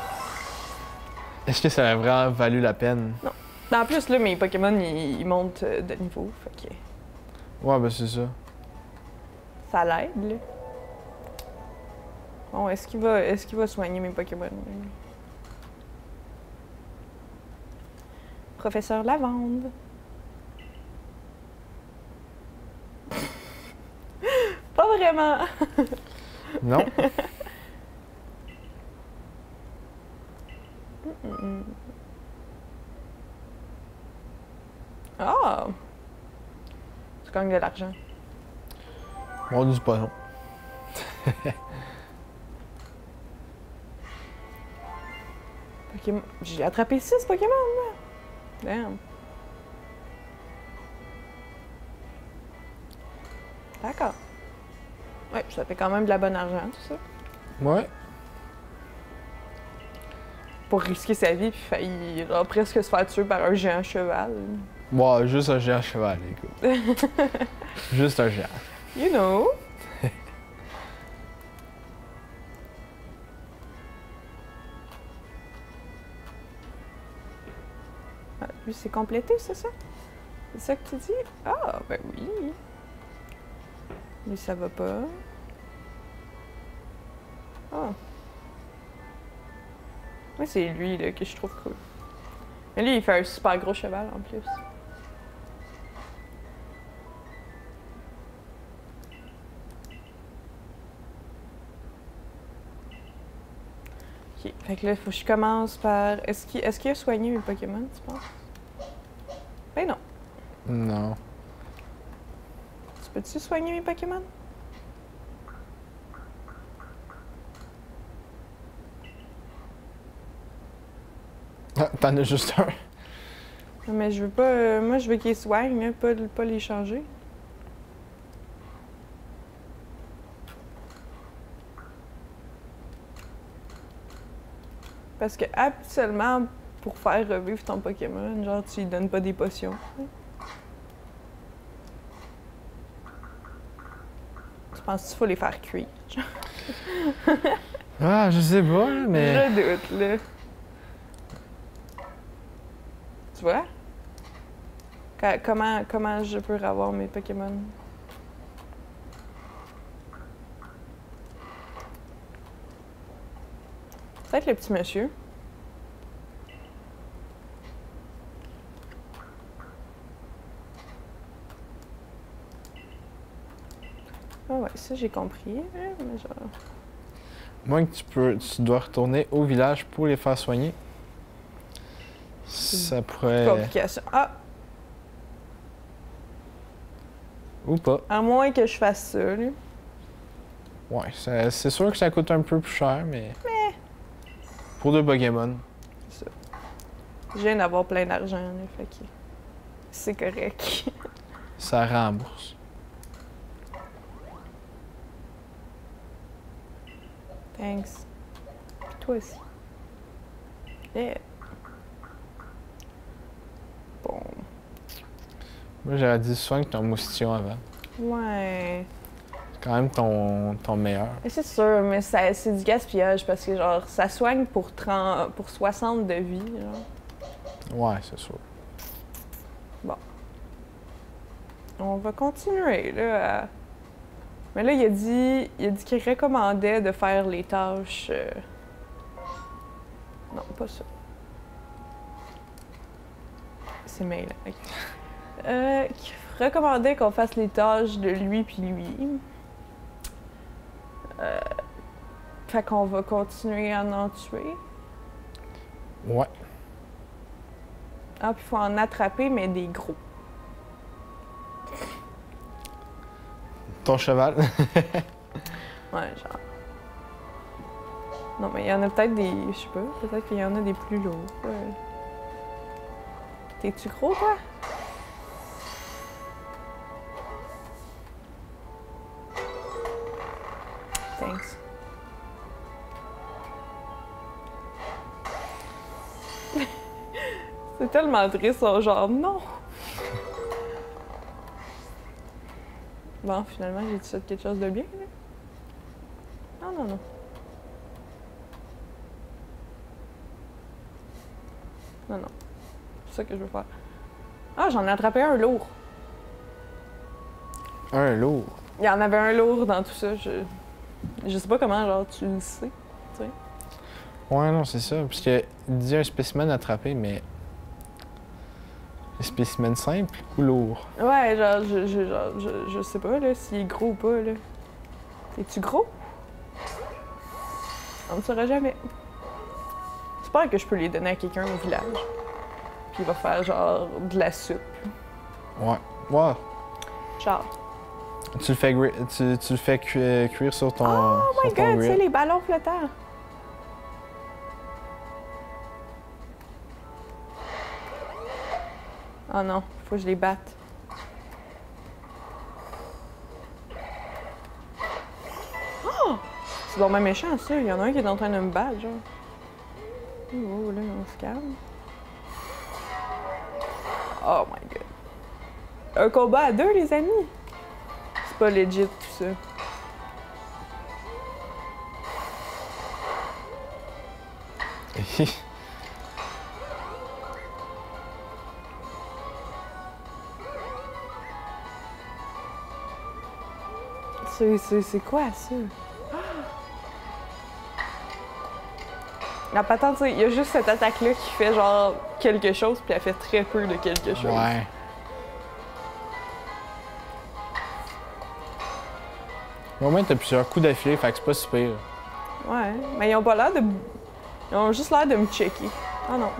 Est-ce que ça a vraiment valu la peine? Non. En plus, là, mes Pokémon, ils montent de niveau, fait que Ouais, ben c'est ça. ça l'aide, là. Bon, est-ce qu'il va soigner mes Pokémon? Professeur Lavande. Pas vraiment. Non? Ah! Tu gagnes de l'argent. On dit pas non. Pokémon. J'ai attrapé 6 Pokémon, là. Damn. D'accord. Ouais, ça fait quand même de la bonne argent, tout ça. Ouais. Pour risquer sa vie, puis failli genre, presque se faire tuer par un géant cheval. Ouais, juste un géant cheval, écoute. Juste un géant. You know. Ah, lui, c'est complété, c'est ça? C'est ça que tu dis? Ah, ben oui. Lui, ça va pas. Ah. Ouais, c'est lui là, que je trouve cool. Mais lui, il fait un super gros cheval en plus. Ok, fait que là, il faut que je commence par. Est-ce qu'il a soigné mes Pokémon, tu penses? Ben non. Non. Tu peux-tu soigner mes Pokémon? Ah, t'en as juste un. Mais je veux pas. Moi, je veux qu'ils soignent, là, pas les changer. Parce que habituellement, pour faire revivre ton Pokémon, genre, tu lui donnes pas des potions. Tu penses qu'il faut les faire cuire? Genre? Ah, je sais pas, là, mais. Je doute, là. Tu vois? Comment je peux avoir mes Pokémon? Peut-être le petit monsieur. Ah ouais, ça j'ai compris, hein, mais genre... Moins que tu dois retourner au village pour les faire soigner. Ça pourrait. Complication. Ah! Ou pas. À moins que je fasse ça, là. Ouais, c'est sûr que ça coûte un peu plus cher, mais. Pour 2 Pokémon. C'est ça. Je viens d'avoir plein d'argent, là, fait que... C'est correct. Ça rembourse. Thanks. Puis toi aussi. Yeah. Bon. Moi, j'aurais dit soigne ton moustillon avant. Ouais. C'est quand même ton meilleur. C'est sûr, mais c'est du gaspillage parce que, genre, ça soigne pour 60 de vie, genre. Ouais, c'est sûr. On va continuer, là, à... Mais là, il a dit qu'il recommandait de faire les tâches... Non, pas ça. C'est mail. OK. Qui recommandait qu'on fasse les tâches de lui puis lui. Fait qu'on va continuer à en tuer. Ouais. Ah, puis il faut en attraper, mais des gros. Ton cheval. Ouais, genre. Non, mais il y en a peut-être des... Je sais pas, peut-être qu'il y en a des plus lourds. T'es-tu gros, toi? Thanks. C'est tellement triste, son genre, non! Bon, finalement, j'ai dit ça de quelque chose de bien, là? Non, non, non. Non, non. C'est ça que je veux faire. Ah, j'en ai attrapé un lourd. Un lourd. Il y en avait un lourd dans tout ça. Je sais pas comment, genre, tu le sais. Tu sais. Ouais, non, c'est ça. Parce que il dit un spécimen attrapé, mais. Un spécimen simple ou lourd? Ouais, genre, je sais pas, là, s'il est gros ou pas, là. Es-tu gros? On ne saura jamais. J'espère que je peux les donner à quelqu'un au village. Puis il va faire, genre, de la soupe. Ouais. Ouais. Genre. Tu le fais, tu le fais cuire sur ton. Oh my sur ton god, tu sais, grill. les ballons flottants. Oh non, faut que je les batte. Oh! C'est vraiment méchant, ça. Il y en a un qui est en train de me battre, genre. Oh, là, on se calme. Oh my god. Un combat à deux, les amis? C'est pas legit, tout ça. C'est quoi, ça? La patente, il y a juste cette attaque-là qui fait genre quelque chose, puis elle fait très peu de quelque chose. Ouais. Mais au moins, t'as plusieurs coups d'affilée, fait que c'est pas si pire. Ouais, mais ils ont pas l'air de. Ils ont juste l'air de me checker. Ah non.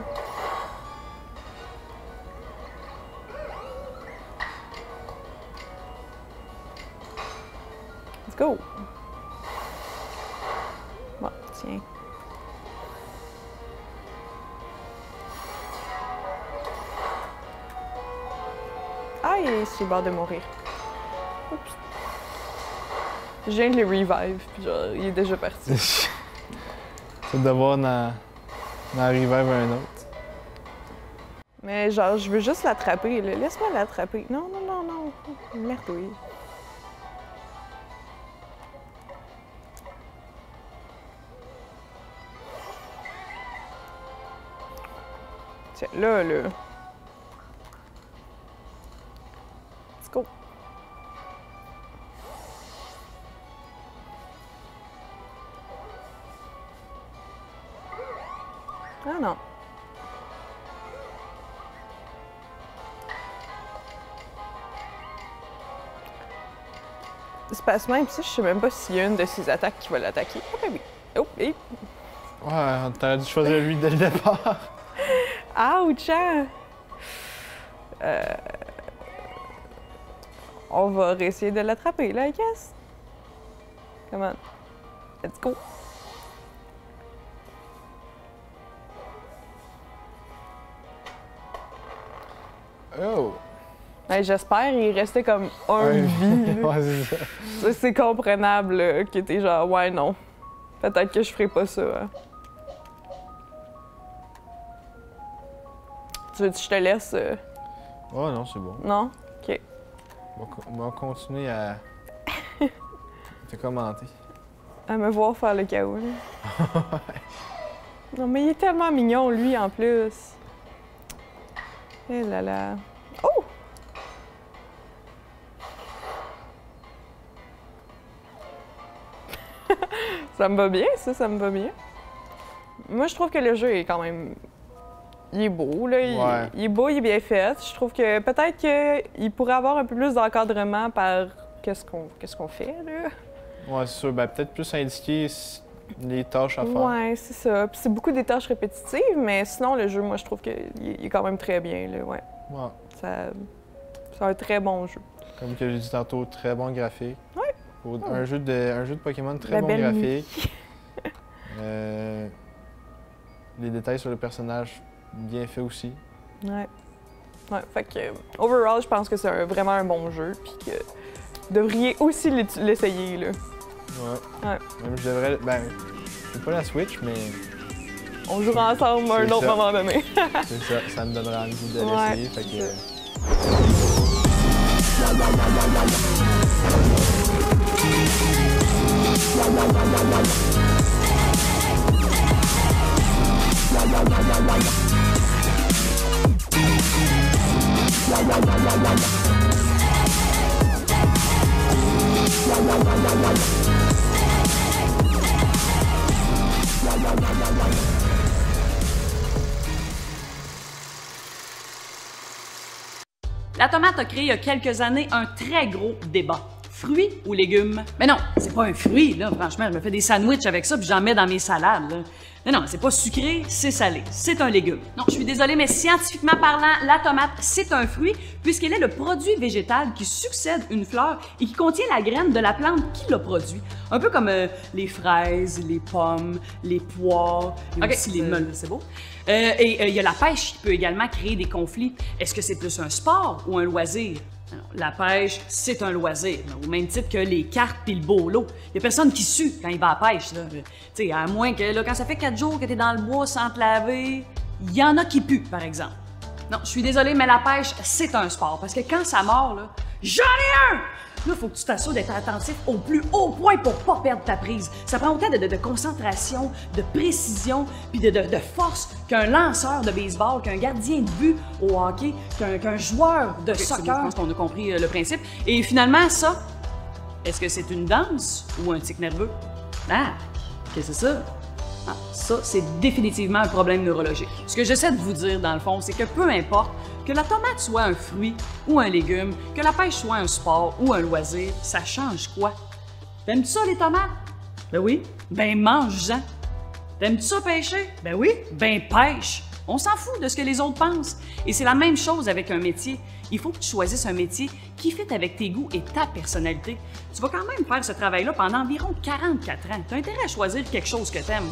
Let's go! Bon, tiens. Ah, il est sur le bord de mourir. Oups. Je viens de le revive, puis genre, il est déjà parti. C'est devoir d'en arriver à un autre. Mais genre, je veux juste l'attraper, là. Laisse-moi l'attraper. Non, non, non, non. Merde, oui. Tiens, là. Let's go. Ah non. C'est pas ce même, ça, je sais même pas s'il y a une de ces attaques qui va l'attaquer. Ah ben oui. Oh, et... Ouais, t'aurais dû choisir lui dès le départ. Ouch! Hein? On va essayer de l'attraper, là, I guess. Come on. Let's go. Oh! Ben, j'espère, il restait comme un vie. là. Ouais, c'est ça. Ça, c'est comprenable, là, que t'es genre, ouais, non. Peut-être que je ferai pas ça. Hein. Tu veux que je te laisse? Oh non, c'est bon. Non? OK. On va continuer à te commenter. À me voir faire le chaos. Là. Non, mais il est tellement mignon, lui, en plus. Eh là là. Oh! Ça me va bien, ça me va bien. Moi, je trouve que le jeu est quand même... Il est beau, là. Ouais. Il est beau, il est bien fait. Je trouve que peut-être qu'il pourrait avoir un peu plus d'encadrement par qu'est-ce qu'on fait, là. Ouais, c'est sûr. Ben, peut-être plus indiquer les tâches à faire. Ouais, c'est ça. Puis c'est beaucoup des tâches répétitives, mais sinon, le jeu, moi, je trouve qu'il est quand même très bien, là, ouais. Ouais. C'est un très bon jeu. Comme que j'ai dit tantôt, très bon graphique. Ouais. Pour un jeu de Pokémon, très La bon belle graphique. Les détails sur le personnage, bien fait aussi. Ouais. Ouais, fait que, overall, je pense que c'est vraiment un bon jeu, puis que vous devriez aussi l'essayer, là. Ouais. Même je devrais. Ben, c'est pas la Switch, mais. On jouera ensemble à un autre moment donné. C'est ça, ça me donnera envie de l'essayer, fait que. La tomate a créé il y a quelques années un très gros débat. Fruits ou légumes? Mais non, c'est pas un fruit, là. Franchement, je me fais des sandwichs avec ça puis j'en mets dans mes salades, là. Non, c'est pas sucré, c'est salé. C'est un légume. Non, je suis désolée, mais scientifiquement parlant, la tomate, c'est un fruit puisqu'elle est le produit végétal qui succède une fleur et qui contient la graine de la plante qui l'a produit. Un peu comme les fraises, les pommes, les poires, et aussi les melons, c'est beau. Et il y a la pêche qui peut également créer des conflits. Est-ce que c'est plus un sport ou un loisir? Alors, la pêche, c'est un loisir, au même titre que les cartes puis le bolo. Il y a personne qui sue quand il va à la pêche. Tu sais, à moins que là, quand ça fait 4 jours que tu es dans le bois sans te laver, il y en a qui puent, par exemple. Non, je suis désolée, mais la pêche, c'est un sport. Parce que quand ça mord, là, j'en ai un! Là, il faut que tu t'assures d'être attentif au plus haut point pour pas perdre ta prise. Ça prend autant de concentration, de précision, puis de force qu'un lanceur de baseball, qu'un gardien de but au hockey, qu'un joueur de soccer. Je pense qu'on a compris le principe. Et finalement, ça, est-ce que c'est une danse ou un tic nerveux? Ah, qu'est-ce que c'est ça? Ah, ça, c'est définitivement un problème neurologique. Ce que j'essaie de vous dire, dans le fond, c'est que peu importe que la tomate soit un fruit ou un légume, que la pêche soit un sport ou un loisir, ça change quoi? T'aimes-tu ça, les tomates? Ben oui. Ben mange-en. T'aimes-tu ça pêcher? Ben oui. Ben pêche. On s'en fout de ce que les autres pensent. Et c'est la même chose avec un métier. Il faut que tu choisisses un métier qui fit avec tes goûts et ta personnalité. Tu vas quand même faire ce travail-là pendant environ 44 ans. Tu as intérêt à choisir quelque chose que t'aimes.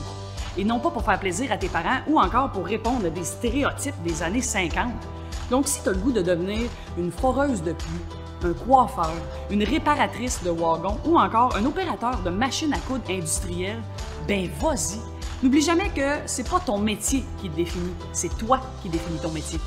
Et non pas pour faire plaisir à tes parents ou encore pour répondre à des stéréotypes des années 50. Donc, si tu as le goût de devenir une foreuse de pluie, un coiffeur, une réparatrice de wagon ou encore un opérateur de machine à coudre industrielle, ben vas-y. N'oublie jamais que c'est pas ton métier qui te définit, c'est toi qui définis ton métier.